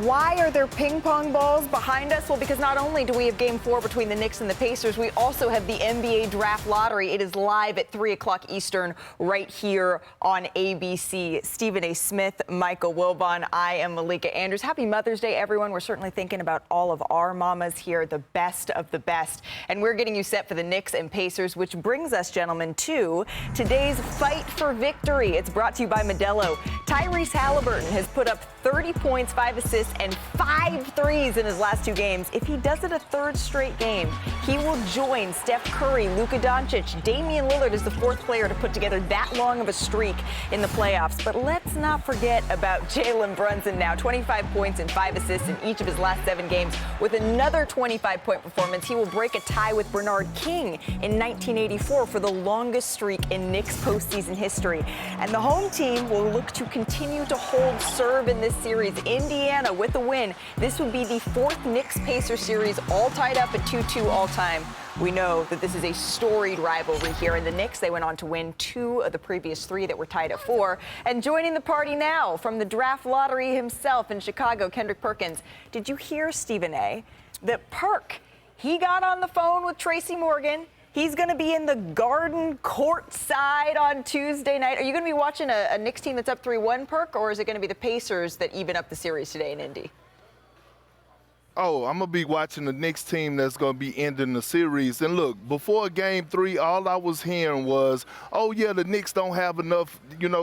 why are there ping pong balls behind us? Well, because not only do we have Game 4 between the Knicks and the Pacers, we also have the NBA Draft Lottery. It is live at 3 o'clock Eastern right here on ABC. Stephen A. Smith, Michael Wilbon, I am Malika Andrews. Happy Mother's Day, everyone. We're certainly thinking about all of our mamas here, the best of the best. And we're getting you set for the Knicks and Pacers, which brings us, gentlemen, to today's fight for victory. It's brought to you by Modelo. Tyrese Haliburton has put up 30 points, 5 assists, and 5 threes in his last 2 games. If he does it a third straight game, he will join Steph Curry, Luka Doncic. Damian Lillard is the 4th player to put together that long of a streak in the playoffs. But let's not forget about Jalen Brunson now. 25 points and 5 assists in each of his last 7 games. With another 25-point performance, he will break a tie with Bernard King in 1984 for the longest streak in Knicks postseason history. And the home team will look to continue to hold serve in this series. Indiana with a win. This would be the 4th Knicks-Pacers series, all tied up at 2-2 all-time. We know that this is a storied rivalry here in the Knicks. They went on to win 2 of the previous 3 that were tied at 4. And joining the party now from the draft lottery himself in Chicago, Kendrick Perkins. Did you hear, Stephen A., that Perk, he got on the phone with Tracy Morgan. He's going to be in the Garden courtside on Tuesday night. Are you going to be watching a Knicks team that's up 3-1, Perk, or is it going to be the Pacers that even up the series today in Indy? Oh, I'm going to be watching the Knicks team that's going to be ending the series. And look, before Game 3, all I was hearing was, oh, yeah, the Knicks don't have enough,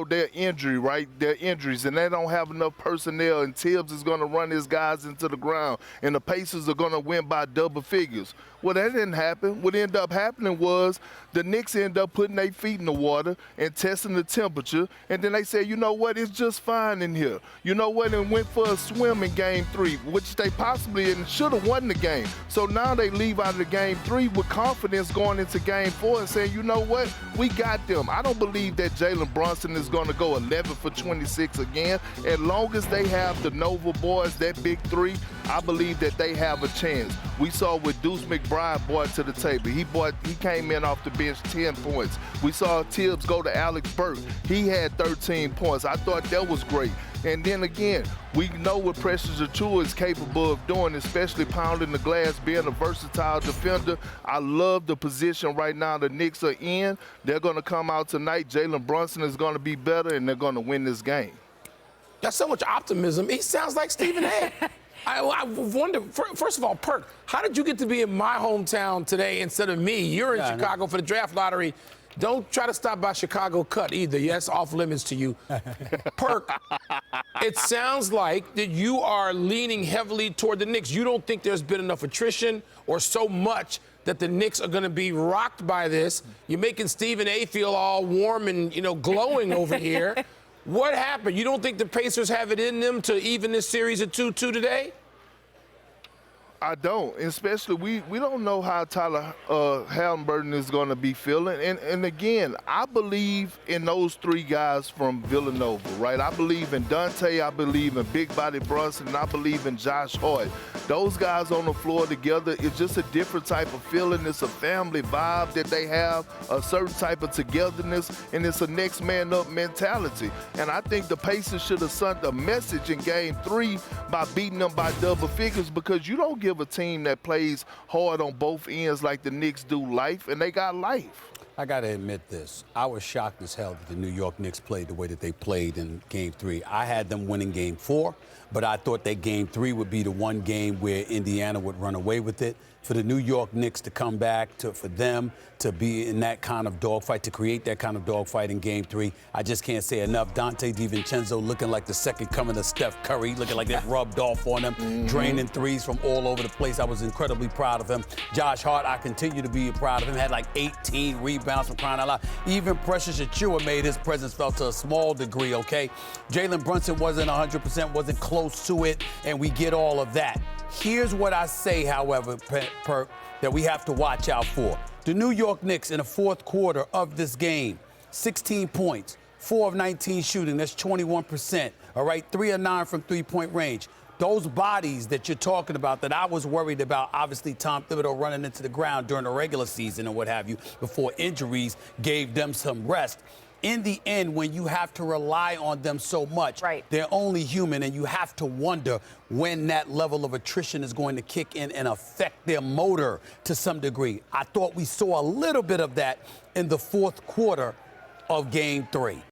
their injury, right? Their injuries, and they don't have enough personnel, and Tibbs is going to run his guys into the ground, and the Pacers are going to win by double figures. Well, that didn't happen. What ended up happening was the Knicks ended up putting their feet in the water and testing the temperature, and then they said, you know what, it's just fine in here. You know what, and went for a swim in Game 3, which they possibly and should have won the game. So now they leave out of the Game 3 with confidence going into Game 4 and saying, you know what, we got them. I don't believe that Jalen Brunson is going to go 11 for 26 again. As long as they have the Nova boys, that big 3, I believe that they have a chance. We saw what Deuce McBride brought to the table. He came in off the bench 10 points. We saw Tibbs go to Alex Burke. He had 13 points. I thought that was great. And then again, we know what Precious Achiuwa is capable of doing, especially pounding the glass, being a versatile defender. I love the position right now the Knicks are in. They're going to come out tonight. Jalen Brunson is going to be better, and they're going to win this game. That's so much optimism. He sounds like Stephen A. I wonder, first of all, Perk, how did you get to be in my hometown today instead of me? You're in Chicago for the draft lottery. Don't try to stop by Chicago Cut either. Yes, off limits to you. Perk, it sounds like that you are leaning heavily toward the Knicks. You don't think there's been enough attrition or so much that the Knicks are going to be rocked by this. You're making Stephen A. feel all warm and, glowing over here. What happened? You don't think the Pacers have it in them to even this series at 2-2 today? I don't, especially we don't know how Tyler Haliburton is going to be feeling. And again, I believe in those 3 guys from Villanova, right? I believe in Dante, I believe in Big Body Brunson, and I believe in Josh Hart. Those guys on the floor together, it's just a different type of feeling. It's a family vibe that they have, a certain type of togetherness, and it's a next man up mentality. And I think the Pacers should have sent a message in Game 3 by beating them by double figures, because you don't give a team that plays hard on both ends like the Knicks do life, and they got life. I got to admit this. I was shocked as hell that the New York Knicks played the way that they played in Game 3. I had them winning Game 4, but I thought that Game 3 would be the one game where Indiana would run away with it. For the New York Knicks to come back, for them to be in that kind of dogfight, to create that kind of dogfight in Game 3, I just can't say enough. Dante DiVincenzo looking like the second coming of Steph Curry, looking like that rubbed off on him, draining threes from all over the place. I was incredibly proud of him. Josh Hart, I continue to be proud of him. Had like 18 rebounds from crying out loud. Even Precious Achiuwa made his presence felt to a small degree, okay? Jalen Brunson wasn't 100%, wasn't close to it, and we get all of that. Here's what I say, however, Perk, that we have to watch out for. The New York Knicks in the 4th quarter of this game, 16 points, 4 of 19 shooting, that's 21%, all right? 3 of 9 from three-point range. Those bodies that you're talking about that I was worried about, obviously Tom Thibodeau running into the ground during the regular season and what have you, before injuries gave them some rest. in the end, when you have to rely on them so much, Right. they're only human, and you have to wonder when that level of attrition is going to kick in and affect their motor to some degree. I thought we saw a little bit of that in the fourth quarter of Game 3.